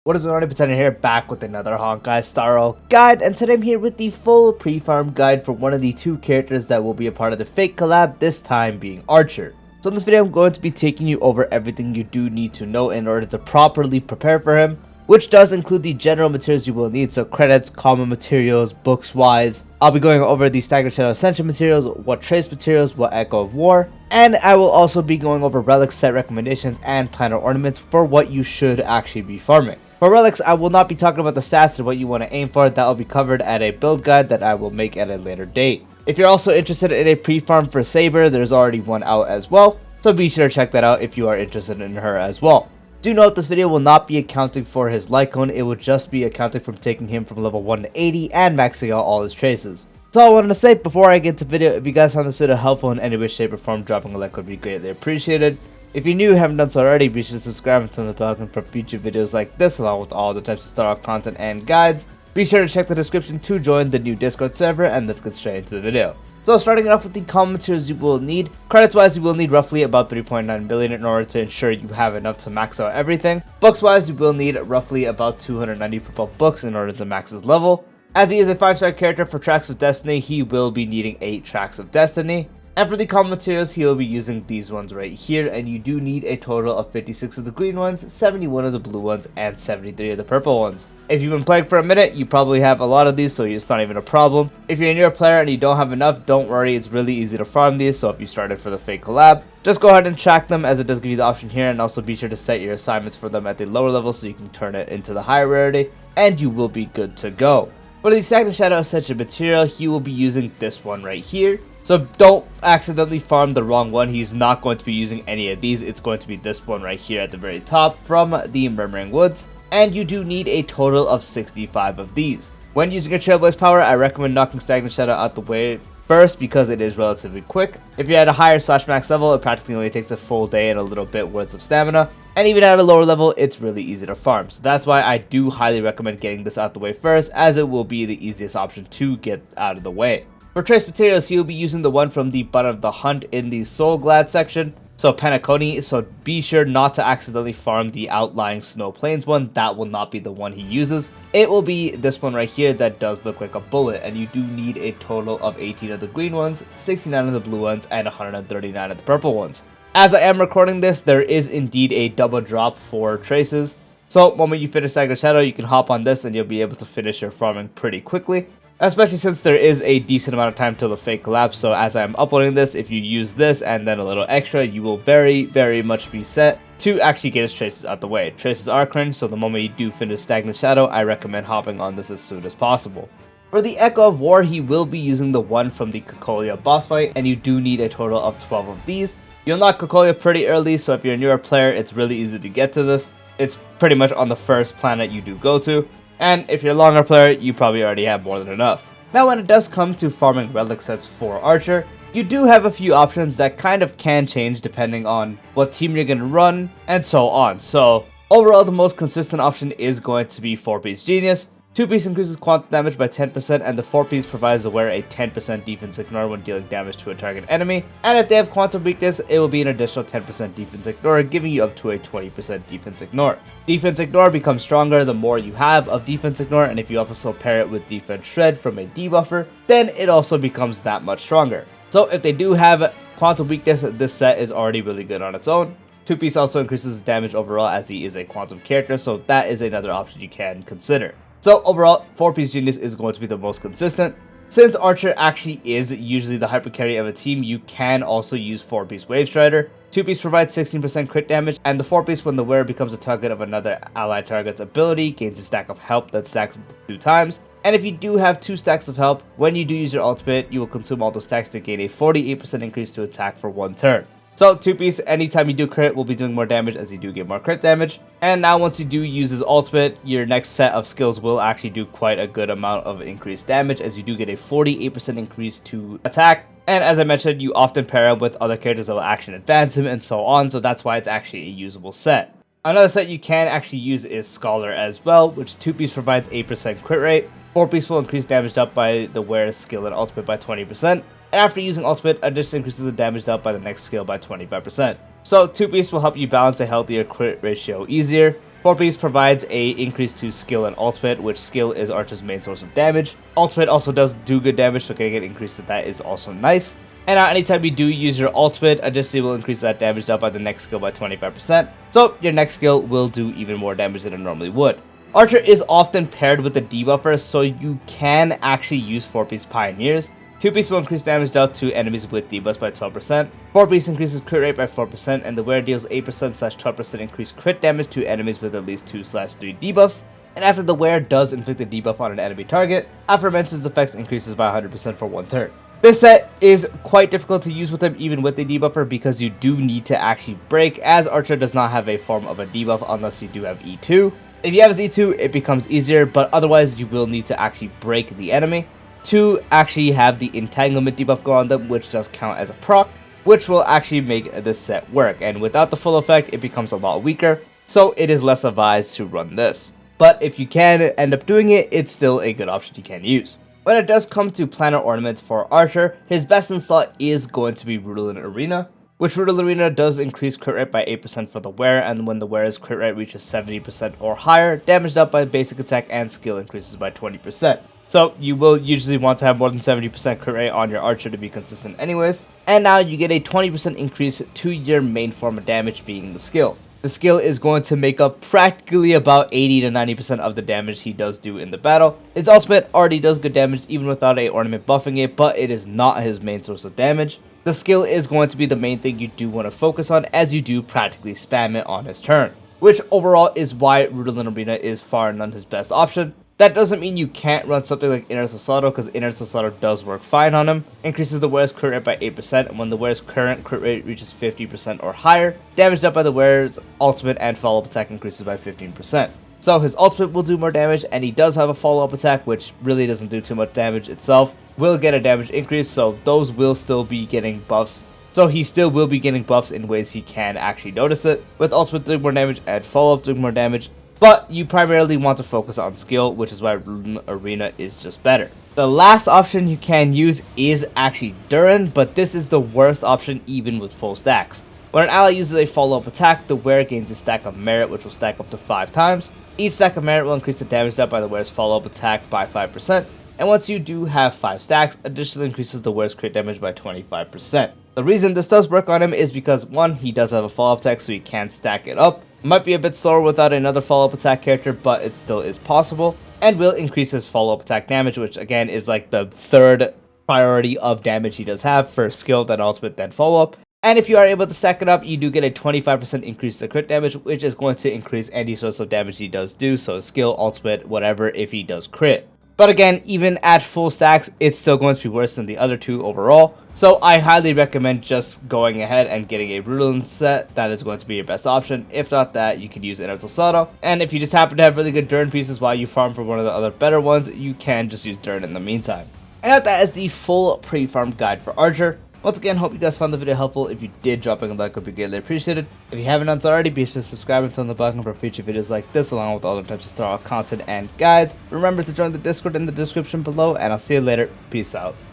What is going on, Pretender here, back with another Honkai Star guide, and today I'm here with the full pre-farm guide for one of the two characters that will be a part of the Fate collab, this time being Archer. So in this video I'm going to be taking you over everything you do need to know in order to properly prepare for him, which does include the general materials you will need, so credits, common materials, books wise. I'll be going over the Staggered Shadow Ascension materials, what trace materials, what Echo of War, and I will also be going over Relics set recommendations and planner ornaments for what you should actually be farming. For Relics, I will not be talking about the stats and what you want to aim for. That will be covered at a build guide that I will make at a later date. If you're also interested in a pre-farm for Saber, there's already one out as well, so be sure to check that out if you are interested in her as well. Do note this video will not be accounting for his Lycone, it will just be accounting from taking him from level 1 to 80 and maxing out all his traces. That's all I wanted to say before I get into the video. If you guys found this video helpful in any way, shape, or form, dropping a like would be greatly appreciated. If you're new and haven't done so already, be sure to subscribe and turn the bell icon for future videos like this, along with all the types of Star content and guides. Be sure to check the description to join the new Discord server, and let's get straight into the video. So starting off with the common materials you will need. Credits wise, you will need roughly about 3.9 billion in order to ensure you have enough to max out everything. Books wise, you will need roughly about 290 purple books in order to max his level. As he is a 5-star character for Tracks of Destiny, he will be needing 8 Tracks of Destiny. And for the common materials, he will be using these ones right here, and you do need a total of 56 of the green ones, 71 of the blue ones, and 73 of the purple ones. If you've been playing for a minute, you probably have a lot of these, so it's not even a problem. If you're a newer player and you don't have enough, don't worry, it's really easy to farm these, so if you started for the Fate collab, just go ahead and track them, as it does give you the option here, and also be sure to set your assignments for them at the lower level so you can turn it into the higher rarity, and you will be good to go. For the Staggered Shadow Ascension material, he will be using this one right here. So don't accidentally farm the wrong one. He's not going to be using any of these. It's going to be this one right here at the very top from the Murmuring Woods. And you do need a total of 65 of these. When using a Trailblaze power, I recommend knocking Stagnant Shadow out the way first because it is relatively quick. If you're at a higher / max level, it practically only takes a full day and a little bit worth of stamina. And even at a lower level, it's really easy to farm. So that's why I do highly recommend getting this out the way first, as it will be the easiest option to get out of the way. For trace materials, he will be using the one from the Butt of the Hunt in the Soul Glad section, so Panaconi, so be sure not to accidentally farm the outlying Snow Plains one. That will not be the one he uses. It will be this one right here that does look like a bullet, and you do need a total of 18 of the green ones, 69 of the blue ones, and 139 of the purple ones. As I am recording this, there is indeed a double drop for traces, so moment you finish Staggered Shadow, you can hop on this and you'll be able to finish your farming pretty quickly. Especially since there is a decent amount of time till the Fate collapse, so as I'm uploading this, if you use this and then a little extra, you will very much be set to actually get his traces out the way. Traces are cringe, so the moment you do finish Stagnant Shadow, I recommend hopping on this as soon as possible. For the Echo of War, he will be using the one from the Cocolia boss fight, and you do need a total of 12 of these. You'll unlock Cocolia pretty early, so if you're a newer player, it's really easy to get to this. It's pretty much on the first planet you do go to. And if you're a longer player, you probably already have more than enough. Now when it does come to farming relic sets for Archer, you do have a few options that kind of can change depending on what team you're going to run, and so on. So overall, the most consistent option is going to be 4-piece Genius. 2-piece increases quantum damage by 10%, and the 4-piece provides the wearer a 10% defense ignore when dealing damage to a target enemy. And if they have quantum weakness, it will be an additional 10% defense ignore, giving you up to a 20% defense ignore. Defense ignore becomes stronger the more you have of defense ignore, and if you also pair it with defense shred from a debuffer, then it also becomes that much stronger. So if they do have quantum weakness, this set is already really good on its own. 2-piece also increases damage overall as he is a quantum character, so that is another option you can consider. So overall, 4-piece Genius is going to be the most consistent. Since Archer actually is usually the hyper carry of a team, you can also use 4-piece Wave Strider. 2-piece provides 16% crit damage, and the 4-piece, when the wearer becomes a target of another allied target's ability, gains a stack of help that stacks 2 times. And if you do have 2 stacks of help, when you do use your ultimate, you will consume all those stacks to gain a 48% increase to attack for 1 turn. So 2-piece, anytime you do crit, will be doing more damage as you do get more crit damage. And now once you do use his ultimate, your next set of skills will actually do quite a good amount of increased damage, as you do get a 48% increase to attack. And as I mentioned, you often pair him with other characters that will action advance him and so on, so that's why it's actually a usable set. Another set you can actually use is Scholar as well, which 2-piece provides 8% crit rate. 4-piece will increase damage dealt by the wearer's skill and ultimate by 20%. After using ultimate, this increases the damage dealt by the next skill by 25%. So 2-piece will help you balance a healthier crit ratio easier. 4-piece provides a increase to skill and ultimate, which skill is Archer's main source of damage. Ultimate also does do good damage, so getting an increase to that is also nice. And anytime you do use your ultimate, additionally will increase that damage up by the next skill by 25%. So your next skill will do even more damage than it normally would. Archer is often paired with the debuffer, so you can actually use 4-piece Pioneers. 2-piece will increase damage dealt to enemies with debuffs by 12%. 4-piece increases crit rate by 4%, and the wearer deals 8%/12% increased crit damage to enemies with at least 2/3 debuffs. And after the wearer does inflict a debuff on an enemy target, aforementioned effects increases by 100% for 1 turn. This set is quite difficult to use with him even with the debuffer because you do need to actually break, as Archer does not have a form of a debuff unless you do have E2. If you have his E2, it becomes easier, but otherwise you will need to actually break the enemy to actually have the entanglement debuff go on them, which does count as a proc, which will actually make this set work. And without the full effect, it becomes a lot weaker, so it is less advised to run this. But if you can end up doing it, it's still a good option you can use. When it does come to planar ornaments for Archer, his best in slot is going to be Rudolin Arena, which Rudolin Arena does increase crit rate by 8% for the wearer, and when the wearer's crit rate reaches 70% or higher, damage dealt by basic attack and skill increases by 20%. So you will usually want to have more than 70% crit rate on your Archer to be consistent anyways. And now you get a 20% increase to your main form of damage, being the skill. The skill is going to make up practically about 80 to 90% of the damage he does do in the battle. His ultimate already does good damage even without a ornament buffing it, but it is not his main source of damage. The skill is going to be the main thing you do want to focus on, as you do practically spam it on his turn, which overall is why Rudolin Arena is far and none his best option. That doesn't mean you can't run something like Inner Sasato, because Inner Sasato does work fine on him. Increases the wearer's crit rate by 8%, and when the wearer's current crit rate reaches 50% or higher, damage dealt by the wearer's ultimate and follow-up attack increases by 15%. So his ultimate will do more damage, and he does have a follow-up attack, which really doesn't do too much damage itself. Will get a damage increase, so those will still be getting buffs. So he still will be getting buffs in ways he can actually notice it, with ultimate doing more damage and follow-up doing more damage. But you primarily want to focus on skill, which is why Rudolin Arena is just better. The last option you can use is actually Durin, but this is the worst option even with full stacks. When an ally uses a follow-up attack, the wearer gains a stack of merit, which will stack up to 5 times. Each stack of merit will increase the damage dealt by the wearer's follow-up attack by 5%, and once you do have 5 stacks, additionally increases the wearer's crit damage by 25%. The reason this does work on him is because 1, he does have a follow-up attack, so he can stack it up. Might be a bit slower without another follow-up attack character, but it still is possible, and will increase his follow-up attack damage, which again is like the third priority of damage he does have, first skill, then ultimate, then follow-up. And if you are able to stack it up, you do get a 25% increase to crit damage, which is going to increase any source of damage he does do, so skill, ultimate, whatever, if he does crit. But again, even at full stacks, it's still going to be worse than the other two overall. So I highly recommend just going ahead and getting a Rudolin set. That is going to be your best option. If not that, you can use Inner Sasato. And if you just happen to have really good Durin pieces while you farm for one of the other better ones, you can just use Durin in the meantime. And that is the full pre-farm guide for Archer. Once again, hope you guys found the video helpful. If you did, dropping a like would be greatly appreciated. If you haven't done so already, be sure to subscribe and turn the button for future videos like this, along with other types of Star content and guides. Remember to join the Discord in the description below, and I'll see you later. Peace out.